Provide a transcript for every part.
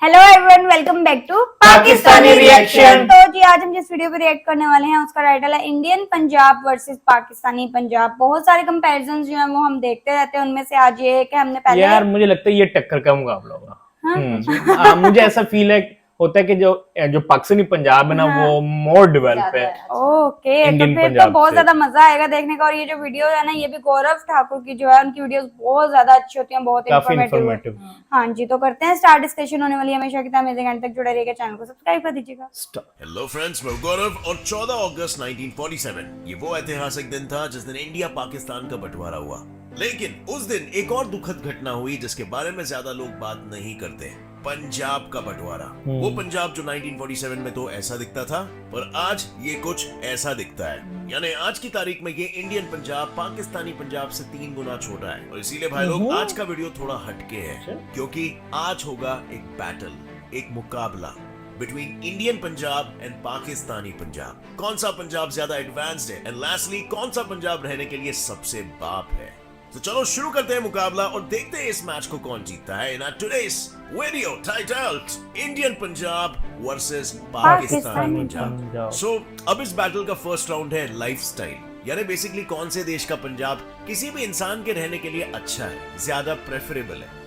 Hello everyone, welcome back to Pakistani reaction. तो जी आज हम जिस वीडियो पे रिएक्ट करने वाले हैं उसका टाइटल है इंडियन पंजाब वर्सेस पाकिस्तानी पंजाब। बहुत सारे कंपैरिजन जो है वो हम देखते रहते हैं, उनमें से आज ये है कि हमने पहले यार मुझे लगता है ये टक्कर का मुकाबला होगा। हाँ? मुझे ऐसा फील है होता है कि जो पाकिस्तानी पंजाब है ना हाँ। वो मोर डेवलप है ओके, तो इंडियन फिर तो पंजाब बहुत से। ज्यादा मजा आएगा देखने का। और ये जो वीडियो है ना ये भी गौरव ठाकुर की जो है, उनकी वीडियोस बहुत ज्यादा अच्छी होती हैं, बहुत काफी इन्फॉर्मेटिव। इंफॉर्मेटिव। हाँ जी, तो करते हैं स्टार्ट। डिस्कशन होने वाली है हमेशा की तरह। अमेजिंग एंड तक जुड़े रहिएगा, चैनल को सब्सक्राइब कर दीजिएगा। हेलो फ्रेंड्स, मैं गौरव और 14 अगस्त 1947 ये वो ऐतिहासिक दिन था जिस दिन इंडिया पाकिस्तान का बंटवारा हुआ। लेकिन उस दिन एक और दुखद घटना हुई जिसके बारे में ज्यादा लोग बात नहीं करते। पंजाब का बंटवारा। वो पंजाब जो 1947 में तो ऐसा दिखता था, पर आज ये कुछ ऐसा दिखता है। यानी आज की तारीख में ये इंडियन पंजाब पाकिस्तानी पंजाब से 3 गुना छोटा है। और इसीलिए भाई लोग आज का वीडियो थोड़ा हटके है, क्योंकि आज होगा एक बैटल, एक मुकाबला between Indian Punjab and Pakistani Punjab. कौन सा पंजाब ज्यादा एडवांस्ड है, एंड लास्टली कौन सा पंजाब रहने के लिए सबसे बाप है। तो चलो शुरू करते हैं मुकाबला और देखते हैं इस मैच को कौन जीतता है। In today's video titled Indian Punjab versus Pakistani Punjab. So अब इस बैटल का फर्स्ट राउंड है लाइफस्टाइल, यानी बेसिकली कौन से देश का पंजाब किसी भी इंसान के रहने के लिए अच्छा है, ज्यादा प्रेफरेबल है।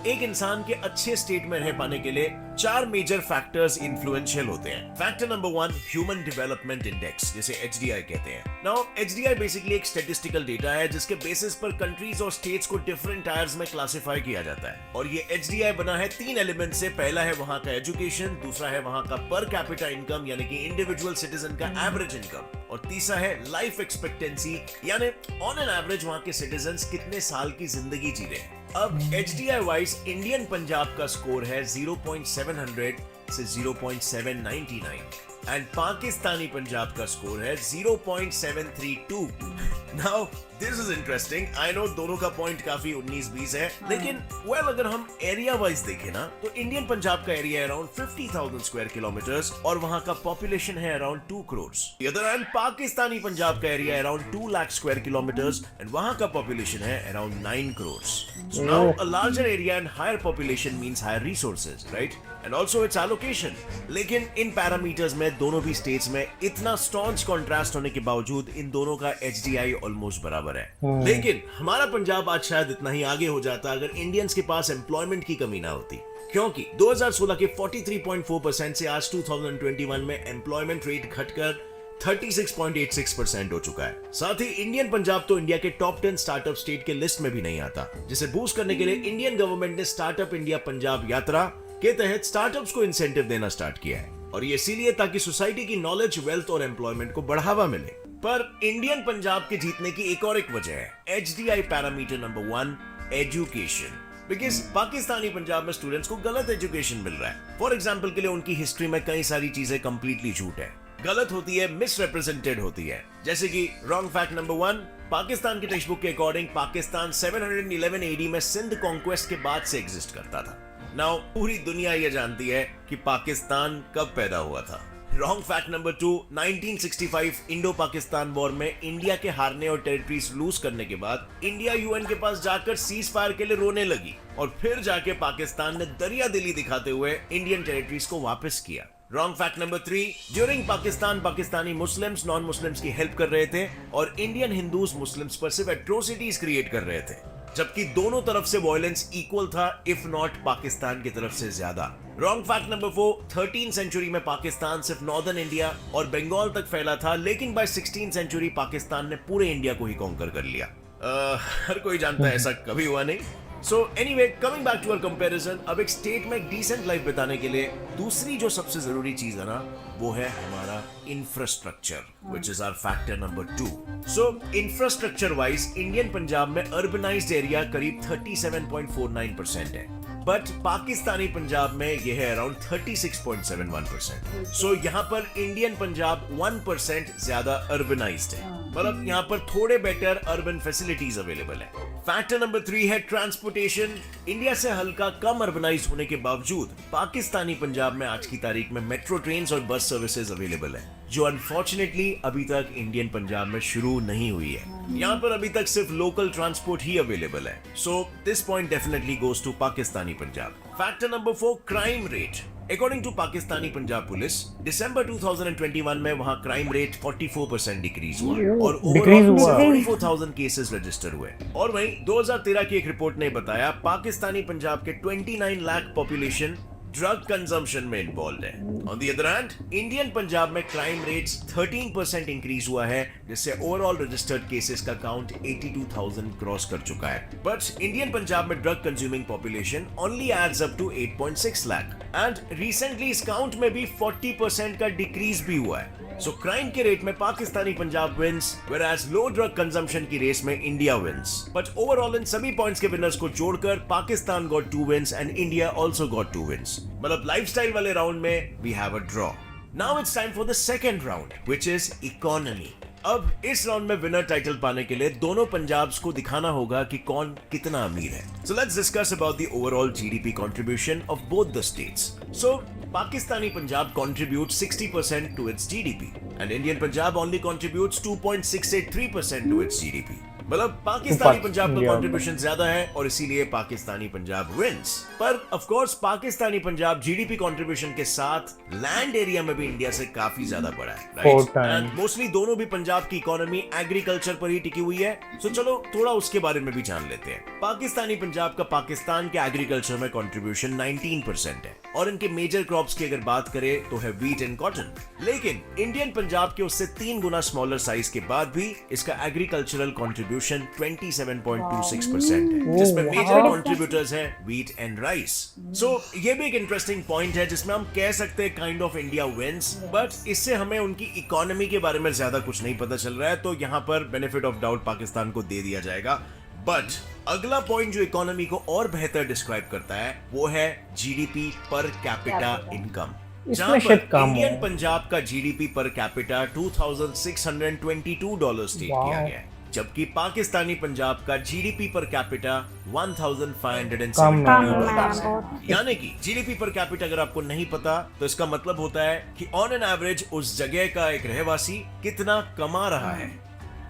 एक इंसान के अच्छे स्टेट में रह पाने के लिए 4 मेजर फैक्टर्स इन्फ्लुएंशियल होते हैं। Factor number 1, human development index, जिसे HDI कहते हैं। नाउ HDI बेसिकली एक स्टैटिस्टिकल डेटा है जिसके बेसिस पर कंट्रीज और स्टेट्स को डिफरेंट टायर्स में क्लासिफाई किया जाता है। और ये HDI बना है 3 एलिमेंट से। पहला है वहां का एजुकेशन, दूसरा है वहां का पर कैपिटा इनकम यानी कि इंडिविजुअल सिटीजन का एवरेज इनकम, और तीसरा है लाइफ एक्सपेक्टेंसी यानी ऑन एन एवरेज वहां के सिटीजन्स कितने साल की जिंदगी जी रहे हैं। अब HDI वाइज इंडियन पंजाब का स्कोर है 0.700 से 0.799 एंड पाकिस्तानी पंजाब का स्कोर है 0.732। Now this is interesting. I know दोनों का पॉइंट काफी 19-20 है, लेकिन अगर हम एरिया वाइज देखें ना तो इंडियन पंजाब का एरिया है अराउंड 50,000 स्क्वायर किलोमीटर्स और वहां का पॉपुलेशन है around 2 crore. Other hand Pakistani Punjab का एरिया है around 2 lakh square kilometres and वहां का पॉपुलेशन है around 9 crore. So now a larger area and higher population means higher resources, right? And also its allocation. लेकिन इन पैरामीटर्स में दोनों भी स्टेट्स में इतना स्टॉन्च कॉन्ट्रास्ट होने के बावजूद इन दोनों का HDI ऑलमोस्ट बराबर है। लेकिन हमारा पंजाब आज शायद इतना ही आगे हो जाता अगर इंडियंस के पास एम्प्लॉयमेंट की कमी ना होती, क्योंकि 2016 के 43.4% से आज 2021 में एम्प्लॉयमेंट रेट घटकर 36.86% हो चुका है। साथ ही इंडियन पंजाब तो इंडिया के टॉप 10 स्टार्टअप स्टेट के लिस्ट में भी नहीं आता, जिसे बूस्ट करने के लिए इंडियन गवर्नमेंट ने स्टार्टअप इंडिया पंजाब यात्रा के तहत स्टार्टअप्स को इंसेंटिव देना स्टार्ट किया है। और ये इसीलिए ताकि सोसाइटी की नॉलेज, वेल्थ और एम्प्लॉयमेंट को बढ़ावा मिले। पर इंडियन पंजाब के जीतने की एक वजह है HDI parameter number 1, education. Because Pakistani Punjab में स्टूडेंट्स को गलत एजुकेशन मिल रहा है। फॉर एग्जाम्पल के लिए उनकी हिस्ट्री में कई सारी चीजें कंप्लीटली झूठ है, गलत होती है, मिसरिप्रेजेंटेड होती है। जैसे कि रॉन्ग फैक्ट नंबर 1, पाकिस्तान की टेक्स्ट बुक के अकॉर्डिंग पाकिस्तान 711 AD में सिंध कॉन्क्वेस्ट के बाद से एग्जिस्ट करता था। नाउ पूरी दुनिया ये जानती है कि पाकिस्तान कब पैदा हुआ था। Wrong fact number 2, 1965 Indo Pakistan war में इंडिया के हारने और टेरिटरीज लूज करने के बाद इंडिया UN के पास जाकर सीज फायर के लिए रोने लगी और फिर जाके पाकिस्तान ने दरिया दिली दिखाते हुए इंडियन टेरिटरीज को वापस किया। Wrong fact number 3, during Pakistan Pakistani Muslims non Muslims की हेल्प कर रहे थे और इंडियन हिंदूज मुस्लिम्स पर सिर्फ एट्रोसिटीज क्रिएट कर रहे थे, जबकि दोनों तरफ से वायलेंस इक्वल था, इफ नॉट पाकिस्तान की तरफ से ज्यादा। रॉन्ग फैक्ट नंबर 4, 13वीं सेंचुरी में पाकिस्तान सिर्फ नॉर्दर्न इंडिया और बंगाल तक फैला था, लेकिन बाय 16वीं सेंचुरी पाकिस्तान ने पूरे इंडिया को ही कॉन्कर कर लिया। हर कोई जानता है ऐसा कभी हुआ नहीं। So anyway, coming back to our comparison, अब एक स्टेट में एक डिसेंट लाइफ बिताने के लिए दूसरी जो सबसे जरूरी चीज है ना वो है हमारा infrastructure, which is our factor number 2। So infrastructure wise Indian Punjab में अर्बनाइज्ड एरिया करीब 37.49% है, बट पाकिस्तानी पंजाब में यह है अराउंड 36.71%। सो यहाँ पर इंडियन पंजाब 1% ज्यादा अर्बनाइज्ड है, मतलब यहाँ पर थोड़े बेटर अर्बन फैसिलिटीज अवेलेबल है। फैक्टर नंबर 3 है ट्रांसपोर्टेशन। इंडिया से हल्का कम अर्बनाइज्ड होने के बावजूद पाकिस्तानी पंजाब में आज की तारीख में मेट्रो ट्रेन और बस सर्विसेज अवेलेबल है, जो अनफॉर्चुनेटली अभी तक इंडियन पंजाब में शुरू नहीं हुई है। यहाँ पर अभी तक सिर्फ लोकल ट्रांसपोर्ट ही अवेलेबल है। So this point definitely goes to Pakistani Punjab. Factor number 4, crime rate. According to Pakistani Punjab police, दिसंबर 2021 में वहां क्राइम रेट 44% डिक्रीज हुआ और डिक्रीज ओवरऑल हुआ। 44,000 केसेस रजिस्टर हुए। और वहीं 2013 की एक रिपोर्ट ने बताया पाकिस्तानी पंजाब के 29 लाख पॉपुलेशन ड्रग कंजम्पशन में इन्वॉल्व है। On the other hand, Indian Punjab में क्राइम रेट्स 13% इंक्रीज हुआ है, जिससे ओवरऑल रजिस्टर्ड केसेस का काउंट 82,000 क्रॉस कर चुका है। बट इंडियन पंजाब में drug consuming population only adds up to 8.6 lakh and recently इस काउंट में भी 40% का डिक्रीज भी हुआ है। सो क्राइम के रेट में Pakistani Punjab wins, whereas low drug consumption की रेस में इंडिया विंस। बट ओवरऑल इन सभी पॉइंट्स के विनर्स को जोड़कर Pakistan got 2 wins and India also got 2 wins. मतलब लाइफस्टाइल वाले राउंड में we have a draw. Now it's time for the second round, which is economy. अब इस राउंड में विनर टाइटल पाने के लिए दोनों पंजाब्स को दिखाना होगा कि कौन कितना अमीर है। So let's discuss about the overall GDP contribution of both the states. So Pakistani Punjab contributes 60% to its GDP and Indian Punjab only contributes 2.683% to its GDP. मतलब पाकिस्तानी पंजाब का कंट्रीब्यूशन ज्यादा है और इसीलिए पाकिस्तानी पंजाब विंस। पर of course Pakistani Punjab GDP contribution के साथ land area में भी इंडिया से काफी ज्यादा बड़ा है, राइट? एंड मोस्टली दोनों भी पंजाब की इकोनॉमी एग्रीकल्चर पर ही टिकी हुई है। सो चलो थोड़ा उसके बारे में भी जान लेते हैं। पाकिस्तानी पंजाब का पाकिस्तान के एग्रीकल्चर में कंट्रीब्यूशन 19% है और इनके मेजर क्रॉप्स की अगर बात करें तो है व्हीट एंड कॉटन। लेकिन इंडियन पंजाब के उससे 3 गुना स्मॉलर साइज के बाद भी इसका एग्रीकल्चरल कंट्रीब्यूशन 27.26% है, जिसमें मेजर कंट्रीब्यूटर्स हैं व्हीट एंड राइस। सो ये भी एक इंटरेस्टिंग पॉइंट है जिसमें हम कह सकते हैं kind of India wins, but इससे हमें उनकी इकोनॉमी के बारे में ज्यादा कुछ नहीं पता चल रहा है, तो यहाँ पर बेनिफिट ऑफ डाउट पाकिस्तान को दे दिया जाएगा। बट अगला पॉइंट जो इकोनॉमी को और बेहतर डिस्क्राइब करता है वो है जीडीपी पर कैपिटा इनकम, जहां पर इंडियन पंजाब का जीडीपी पर कैपिटा $2,622 स्टेट किया गया है, जबकि पाकिस्तानी पंजाब का जीडीपी पर कैपिटा 1,570। यानी कि जीडीपी पर कैपिटा अगर आपको नहीं पता तो इसका मतलब होता है कि ऑन एन एवरेज उस जगह का एक रहवासी कितना कमा रहा है।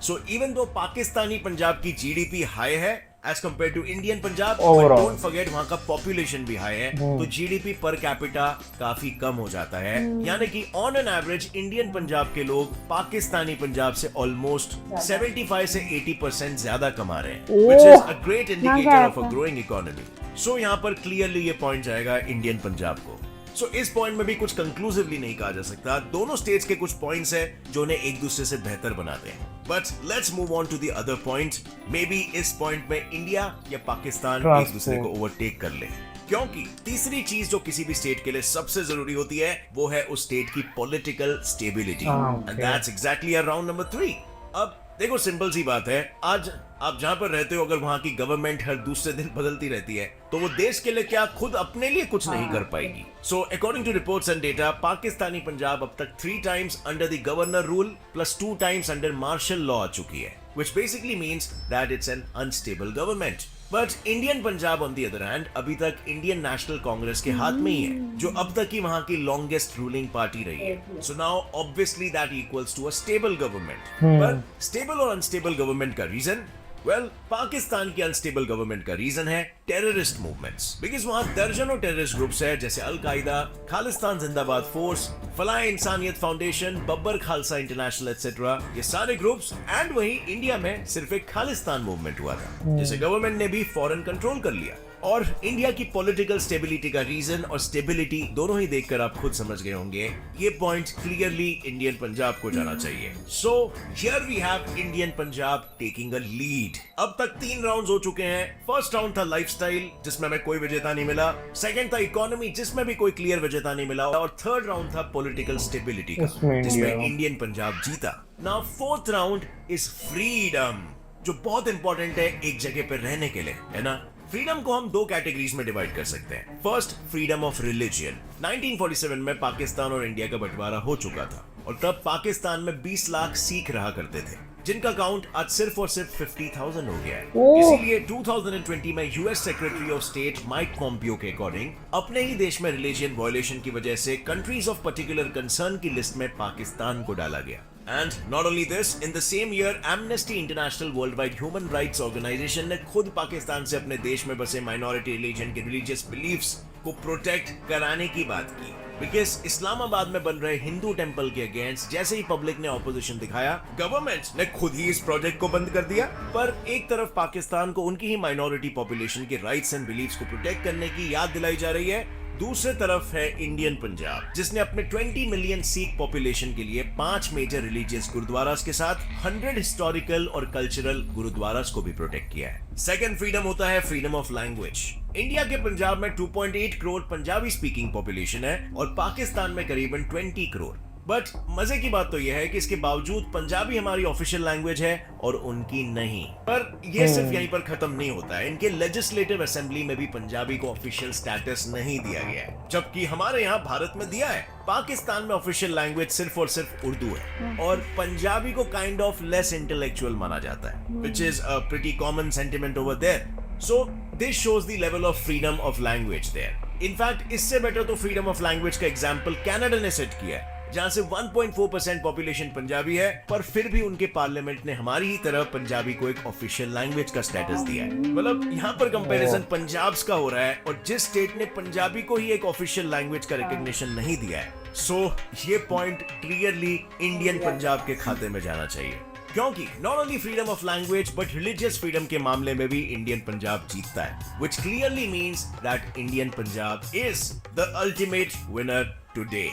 So even though Pakistani Punjab की जीडीपी हाई है as compare to Indian Punjab, don't forget वहां का पॉपुलेशन भी हाई है, तो जीडीपी पर कैपिटा काफी कम हो जाता है। यानी कि on an average Indian Punjab के लोग पाकिस्तानी पंजाब से ऑलमोस्ट 75 से 80% ज्यादा कमा रहे हैं, which is a great indicator of a growing economy. So यहाँ पर क्लियरली ये पॉइंट जाएगा इंडियन पंजाब को। सो इस पॉइंट में भी कुछ कंक्लूसिवली नहीं कहा जा सकता, दोनों स्टेट्स के कुछ पॉइंट्स हैं जो उन्हें एक दूसरे से बेहतर बनाते हैं। But let's move on to the other point. Maybe इस पॉइंट में इंडिया या पाकिस्तान एक दूसरे को ओवरटेक कर ले, क्योंकि तीसरी चीज जो किसी भी स्टेट के लिए सबसे जरूरी होती है वो है उस स्टेट की political stability, and that's exactly round number 3। अब देखो सिंपल सी बात है, आज आप जहां पर रहते हो अगर वहां की गवर्नमेंट हर दूसरे दिन बदलती रहती है तो वो देश के लिए क्या खुद अपने लिए कुछ नहीं कर पाएगी। So according to reports and data, Pakistani Punjab अब तक 3 times under the governor rule plus 2 times under martial law आ चुकी है, which basically means that it's an unstable government. But Indian Punjab on the other hand अभी तक इंडियन नेशनल कांग्रेस के हाथ में ही है, जो अब तक की वहां की लॉन्गेस्ट रूलिंग पार्टी रही है। So now obviously that equals to a stable government. पर स्टेबल और अनस्टेबल गवर्नमेंट का रीजन, वेल पाकिस्तान की अनस्टेबल गवर्नमेंट का रीजन है टेररिस्ट मूवमेंट्स, बिकॉज वहां दर्जनों टेररिस्ट ग्रुप्स है जैसे अल कायदा, खालिस्तान जिंदाबाद फोर्स, फलाह इंसानियत foundation, Babbar Khalsa international etcetera, ये सारे ग्रुप्स। एंड वहीं इंडिया में सिर्फ एक खालिस्तान मूवमेंट हुआ था जिसे गवर्नमेंट ने भी फौरन कंट्रोल कर लिया। और इंडिया की पॉलिटिकल स्टेबिलिटी का रीजन और स्टेबिलिटी दोनों ही देखकर आप खुद समझ गए होंगे, ये पॉइंट क्लियरली इंडियन पंजाब को जाना चाहिए। So here we have Indian Punjab taking a lead. अब तक 3 राउंड्स हो चुके हैं। फर्स्ट राउंड था लाइफस्टाइल जिसमें हमें कोई विजेता नहीं मिला, सेकंड था इकोनॉमी जिसमें भी कोई क्लियर विजेता नहीं मिला, और थर्ड राउंड था पॉलिटिकल स्टेबिलिटी का जिसमें इंडियन पंजाब जीता। Now fourth round is freedom, जो बहुत इंपॉर्टेंट है एक जगह पर रहने के लिए, है ना। फ्रीडम को हम 2 कैटेगरीज में डिवाइड कर सकते हैं। First, freedom of religion. 1947 में पाकिस्तान और इंडिया का बंटवारा हो चुका था और तब पाकिस्तान में 20 लाख सिख रहा करते थे, जिनका काउंट आज सिर्फ और सिर्फ 50,000 हो गया है। इसीलिए 2020 में US secretary of state Mike Pompeo के अकॉर्डिंग अपने ही देश में रिलीजियन वायलेशन की वजह से कंट्रीज ऑफ पर्टिकुलर कंसर्न की लिस्ट में पाकिस्तान को डाला गया। And not only this, in the same year, Amnesty International Worldwide Human Rights Organization ने खुद पाकिस्तान से अपने देश में बसे माइनॉरिटी रिलीजन के रिलीजियस बिलीफ्स को प्रोटेक्ट कराने की बात की, बिकॉज इस्लामाबाद में बन रहे हिंदू टेंपल के अगेंस्ट जैसे ही पब्लिक ने ऑपोजिशन दिखाया, गवर्नमेंट ने खुद ही इस प्रोजेक्ट को बंद कर दिया। पर एक तरफ पाकिस्तान को उनकी ही माइनॉरिटी पॉपुलेशन के राइट्स एंड बिलीफ्स को प्रोटेक्ट करने की याद दिलाई जा रही है, दूसरे तरफ है इंडियन पंजाब, जिसने अपने 20 मिलियन सिख पॉपुलेशन के लिए 5 मेजर रिलीजियस गुरुद्वारास के साथ 100 हिस्टोरिकल और कल्चरल गुरुद्वारास को भी प्रोटेक्ट किया है। सेकंड फ्रीडम होता है फ्रीडम ऑफ लैंग्वेज। इंडिया के पंजाब में 2.8 करोड़ पंजाबी स्पीकिंग पॉपुलेशन है और पाकिस्तान में करीबन 20 करोड़। बट मजे की बात तो यह है कि इसके बावजूद पंजाबी हमारी ऑफिशियल लैंग्वेज है और उनकी नहीं। पर यह सिर्फ यहीं पर खत्म नहीं होता है, इनके लेजिस्लेटिव असेंबली में भी पंजाबी को ऑफिशियल स्टेटस नहीं दिया गया है, जबकि हमारे यहाँ भारत में दिया है। पाकिस्तान में ऑफिशियल लैंग्वेज सिर्फ और सिर्फ उर्दू है और पंजाबी को काइंड ऑफ लेस इंटेलेक्चुअल माना जाता है, which is a pretty common sentiment over there. So this shows the level of freedom of language there. In fact इससे बेटर तो फ्रीडम ऑफ लैंग्वेज का एग्जाम्पल कनाडा ने सेट किया है, जहां से 1.4% पॉपुलेशन पंजाबी है, पर फिर भी उनके पार्लियामेंट ने हमारी ही तरह पंजाबी को एक ऑफिशियल लैंग्वेज का स्टेटस दिया है। मतलब यहाँ पर कंपैरिजन पंजाब का हो रहा है और जिस स्टेट ने पंजाबी को ही एक ऑफिशियल लैंग्वेज का रिकॉग्निशन नहीं दिया है। सो ये पॉइंट क्लियरली इंडियन पंजाब के खाते में जाना चाहिए, क्योंकि not only freedom of language but religious freedom के मामले में भी इंडियन पंजाब जीतता है, which clearly means that Indian Punjab is the ultimate winner today.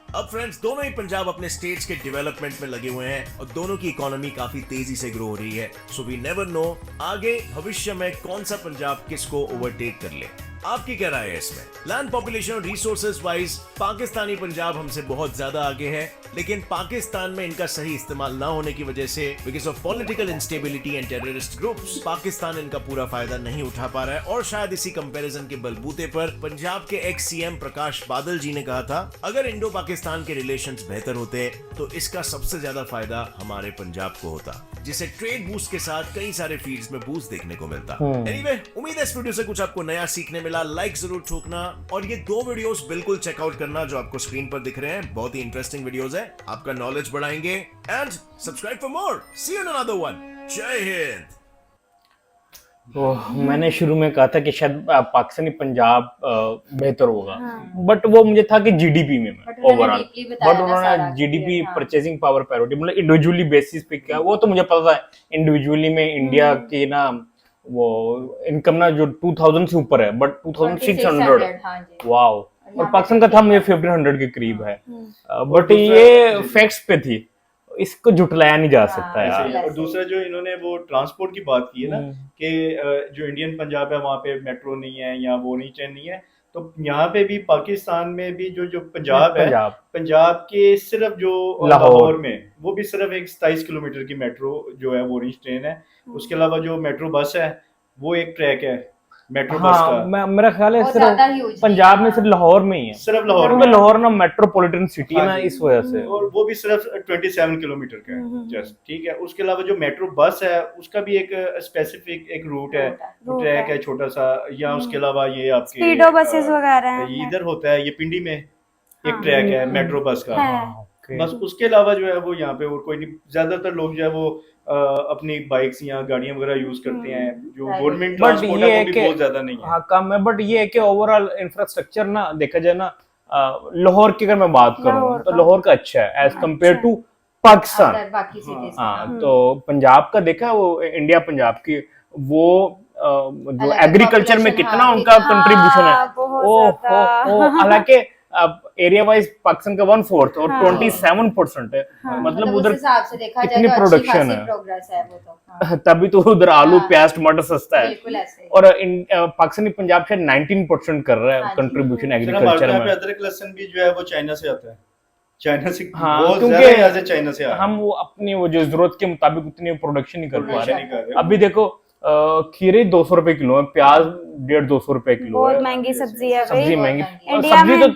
अब फ्रेंड्स, दोनों ही पंजाब अपने स्टेट्स के डेवलपमेंट में लगे हुए हैं और दोनों की इकोनॉमी काफी तेजी से ग्रो हो रही है। सो वी नेवर नो आगे भविष्य में कौन सा पंजाब किसको ओवरटेक कर ले। आपकी क्या राय है इसमें? लैंड पॉपुलेशन और रिसोर्सेज वाइज पाकिस्तानी पंजाब हमसे बहुत ज्यादा आगे है, लेकिन पाकिस्तान में इनका सही इस्तेमाल ना होने की वजह से because of political instability and terrorist groups Pakistan इनका पूरा फायदा नहीं उठा पा रहा है। और शायद इसी कंपैरिजन के बलबूते पर पंजाब के एक्स सीएम प्रकाश बादल जी ने कहा था, अगर इंडो पाकिस्तान के रिलेशंस बेहतर होते तो इसका सबसे ज्यादा फायदा हमारे पंजाब को होता, जिसे ट्रेड बूस्ट के साथ कई सारे फील्ड्स में बूस्ट देखने को मिलता। एनीवे, उम्मीद है इस वीडियो से कुछ आपको नया सीखने मिला। लाइक जरूर ठोकना और ये 2 वीडियोस बिल्कुल चेकआउट करना जो आपको स्क्रीन पर दिख रहे हैं, बहुत ही इंटरेस्टिंग वीडियोस है, आपका नॉलेज बढ़ाएंगे। And subscribe for more. See you in another one. Jai Hind. तो मैंने शुरू में कहा था कि शायद पाकिस्तानी पंजाब बेहतर होगा, बट वो मुझे था कि जीडीपी में ओवरऑल, बट उन्होंने जीडीपी परचेसिंग पावर पैरिटी मतलब इंडिविजुअली बेसिस पे किया। वो तो मुझे पता था इंडिविजुअली में इंडिया की ना वो इनकम ना जो 2000 से ऊपर है, बट 2600 वाओ, और पाकिस्तान का था मुझे 1500 के करीब है। बट ये फैक्ट्स पे थी, इसको झुटलाया नहीं जा सकता यार। और दूसरा जो इन्होंने वो ट्रांसपोर्ट की बात की है ना कि जो इंडियन पंजाब है वहाँ पे मेट्रो नहीं है या वो नहीं ट्रेन नहीं है, तो यहाँ पे भी पाकिस्तान में भी जो पंजाब है, पंजाब के सिर्फ जो लाहौर में वो भी सिर्फ एक 27 किलोमीटर की मेट्रो जो है वो ऑरेंज ट्रेन है। उसके अलावा जो मेट्रो बस है वो एक ट्रैक है मेट्रो बस का। मेरा ख्याल है सिर्फ पंजाब में सिर्फ लाहौर में ही है, सिर्फ लाहौर में। लाहौर ना मेट्रोपॉलिटन सिटी है ना, इस वजह से, और वो भी सिर्फ 27 किलोमीटर का है जस्ट, ठीक है। उसके अलावा जो मेट्रो बस है उसका भी एक स्पेसिफिक एक रूट है, ट्रैक है छोटा सा, या उसके अलावा ये आपके स्पीडो बसेस वगैरह इधर होता है, ये पिंडी में एक ट्रैक है मेट्रो बस का, बस। उसके अलावा जो है वो यहाँ पे और कोई नहीं। ज्यादातर लोग जो है वो अपनी बाइक्स या गाड़ियां वगैरह यूज करते हैं, जो गवर्नमेंट ट्रांसपोर्ट है वो भी बहुत ज्यादा नहीं है। हाँ, कम है, बट ये है कि ओवरऑल इंफ्रास्ट्रक्चर ना देखा जाए ना, लाहौर की अगर मैं बात करूँ तो लाहौर का अच्छा है एज कम्पेयर टू पाकिस्तान। हाँ, तो पंजाब का देखा वो इंडिया पंजाब की वो जो एग्रीकल्चर में कितना उनका कंट्रीब्यूशन है, हालांकि एरिया वाइज पाकिस्तान का 1/4 और 27% है, मतलब उधर कितनी प्रोडक्शन है, तभी तो उधर आलू प्याज टमाटर सस्ता है। और पाकिस्तानी पंजाब शायद 19% कर रहा है कंट्रीब्यूशन एग्रीकल्चर में। अदरक लहसुन भी जो है वो चाइना से आता है, चाइना से, हाँ, क्योंकि चाइना से हम वो अपनी वो जो जरूरत के मुताबिक उतनी प्रोडक्शन नहीं कर पा रहे। अभी देखो खीरे 200 रुपए किलो है, प्याज 150-200 रुपए किलो है, बहुत महंगी सब्जी है, सब्जी महंगी, इंडिया सब्जी तो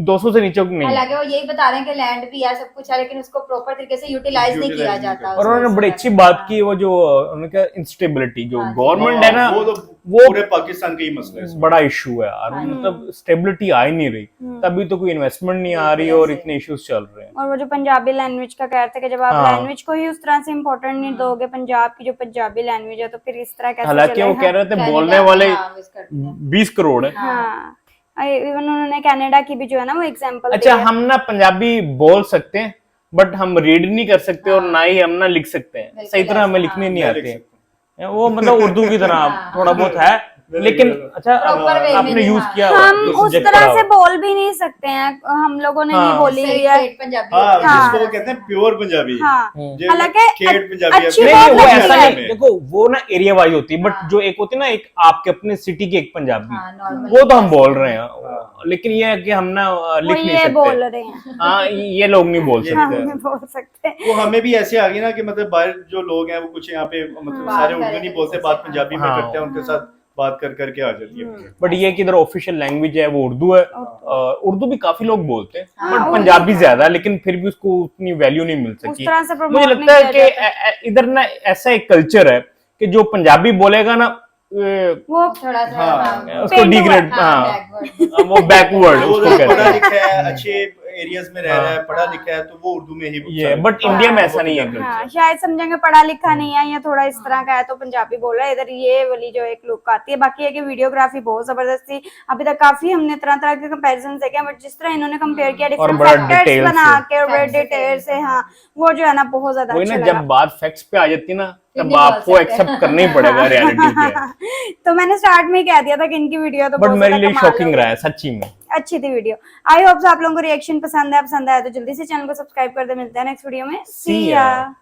200 से नीचे नहीं। हालांकि वो यही बता रहे हैं कि लैंड भी है सब कुछ है, लेकिन उसको प्रॉपर तरीके से यूटिलाइज नहीं किया जाता। और उन्होंने बड़ी अच्छी बात की, वो जो उन्होंने कहा इंस्टेबिलिटी जो गवर्नमेंट है ना, वो पूरे पाकिस्तान का ही मसला है, बड़ा इशू है यार, मतलब स्टेबिलिटी आ ही नहीं रही, तभी तो कोई इन्वेस्टमेंट नहीं आ रही और इतने इश्यूज चल रहे हैं। और वो जो पंजाबी लैंग्वेज का कहते हैं कि जब आप लैंग्वेज को ही उस तरह से इम्पोर्टेंट नहीं दोगे, पंजाब की जो पंजाबी लैंग्वेज है, तो फिर इस तरह कैसे? हालांकि वो कह रहे थे बोलने वाले 20 करोड़ है। हाँ, इवन उन्होंने कनाडा की भी जो है ना वो एग्जांपल अच्छा, हम ना पंजाबी बोल सकते हैं बट हम रीड नहीं कर सकते और ना ही हम ना लिख सकते हैं, बिल्कुल सही तरह हमें ऐसा, लिखने नहीं मैं लिख आते सकता हैं। वो मतलब उर्दू की तरह थोड़ा बहुत है, लेकिन अच्छा Proper way में आपने नहीं, यूज हाँ। किया हम जो उस subject तरह पढ़ा से हो। बोल भी नहीं सकते हैं, हम लोगों ने नहीं हाँ। बोली सही हुई है। ठेठ पंजाबी हाँ, होती है। जिसको वो कहते हैं प्योर पंजाबी। हाँ, जो हालांकि ठेठ पंजाबी अच्छी है, नहीं बहुत वो लगती ऐसा है। नहीं, देखो वो ना एरिया वाइज होती है, बट हाँ। जो एक होती है ना एक आपके अपने सिटी की एक पंजाबी, हाँ, normal वो तो हम जैसे। बोल रहे हैं, लेकिन ये है कि हम ना वो लिख नहीं ये बोल सकते। रहे हैं, हाँ, ये लोग नहीं बोल ये हम सकते। नहीं बोल सकते। वो हमें भी ऐसे आ गई ना कि मतलब बाहर जो लोग हैं वो कुछ यहाँ पे मतलब बात सारे करे उर्दू नहीं तो बोलते, जैसे, बात पंजाबी में हाँ। करते हैं, उनके साथ बात कर करके आ जाती है। बट ये कि इधर ऑफिशियल लैंग्वेज है वो उर्दू है। उर्दू भी काफी लोग बोलते हैं, हाँ, बट उर्दू पंजाबी हाँ। ज्यादा, लेकिन फिर भी उसको उतनी वैल्यू नहीं मिल उस सकी। तरह से मुझे प्रमोट नहीं लगता है किया कि जाता। इधर ना ऐसा एक कल्चर है कि जो पंजाबी बोलेगा ना वो थोड़ा सा हाँ, हाँ, उसको Paint डिग्रेड, हाँ, हाँ backward। वो बैकवर्ड जो उसको लोग कहते पढ़ा हैं। लिखा है, अच्छे एरियाज में रह रहा है, हाँ। पढ़ा लिखा है, तो वो उर्दू में ही ये बट इंडिया में ऐसा नहीं है हाँ, कल्चर। शायद समझेंगे पढ़ा लिखा नहीं है या थोड़ा इस तरह का है तो पंजाबी बोल रहा है, इधर ये वाली जो एक लुक आती है। बाकी है कि वीडियोग्राफी बहुत जबरदस्त थी। अभी तक काफी हमने तरह तरह के कंपैरिजन देखे हैं, बट जिस तरह इन्होंने कंपेयर किया और डिफरेंट बड़ा फैक्टर्स detail बना से। के और बड़े Facts से, डिटेल से, हाँ वो जो है ना बहुत ज्यादा वही अच्छा ना, लगा। जब बात फैक्ट्स पे आ जाती ना फिर तब नहीं बोल आपको सकते। एक्सेप्ट करना ही पड़ेगा रियलिटी क्या है। तो मैंने स्टार्ट में ही कह दिया था कि इनकी वीडियो तो बट बहुत मेरे ज्यादा लिए कमाल शॉकिंग होगी। रहा है सच्ची में। अच्छी थी वीडियो। आई होप आप लोगों को रिएक्शन पसंद आया तो जल्दी से चैनल को सब्सक्राइब कर दे। मिलते हैं नेक्स्ट वीडियो में। See सी ya। या।